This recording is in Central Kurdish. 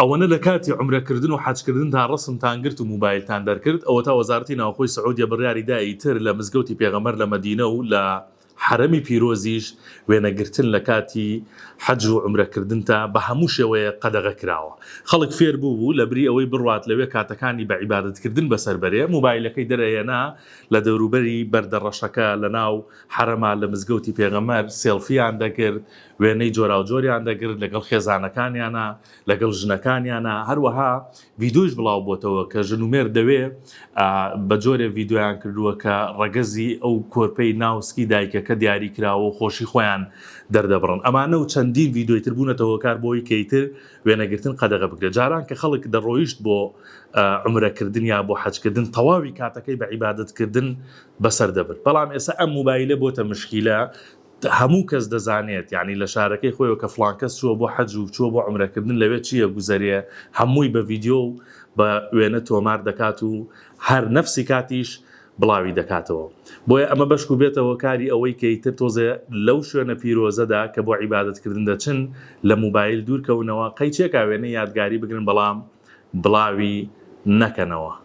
ئەوەنە لە کاتی عومرەکردن و حەجکردن تا ڕسمتان گرت و موبایلتان دەرکرد ئەوە تا وەزارەتی ناوخۆی سعودیە بڕیاری دایی تر لە مزگەوتی پێغەمبەر لە مەدینە و لە حرەمی پیرۆزیش وێنەگرتن لە کاتی حەج و عومرەکردن تا بە هەموو شێوەیە قەدەغە کراوە. خەڵک فێر بوو لە بری ئەوەی بڕوات لەوێ کاتەکانی بە عیبادەتکردن بەسەر بەرێ موبایلەکەی دەرەهێنا لە دەوروبەری بەردەڕەشەکە لە ناو حرەما لە مزگەوتی پێغەمبەر سێڵفیان دەکرد، وێنەی جۆراوجۆریان دەگرت لەگەڵ خێزانەکانیانە لەگەڵ ژنەکانیانە، هەروەها ڤیدۆش بڵاو بۆتەوە کە ژنومێر دەوێ بە جۆرێ ڤیدۆیان کردووە کە ڕەگەزی ئەو کۆرپەی ناوسکی دایکەکە دیاری کراوە و خۆشی خۆیان دەردەبڕن. ئەمانە و چەندین ڤیدۆی تر بوونەتەوە کار بۆی کەیتر وێنەگرتن قەدەغە بکرێت. جاران کە خەڵک دەڕۆیشت بۆ عومرەکردن یا بۆ حەجکردن تەواوی کاتەکەی بە عیبادەتکردن بەسەر دەبرد. بەڵام ئێستا ئەم موبایلە بۆتە مشکیلە، هەموو کەس دەزانێت، یعنی لە شارەکەی خۆیەوە کە فڵان کەس چووە بۆ حەج و چووە بۆ عومرەکردن لەوێ چییە گوزەریە، هەمووی بە ڤیدۆ و بە وێنە تۆمار دەکات و هەر نەفسی کاتیش بڵاوی دەکاتەوە. بۆیە ئەمە بەشک بێتەوە کاری ئەوەی کەیتر تۆزێ لەو شوێنە پیرۆزەدا کە بۆ عیبادەتکردن دەچن لە موبایل دوورکەونەوە قەیچێکا وێنە یادگاری بگرن بەڵام بڵاوی نەکەنەوە.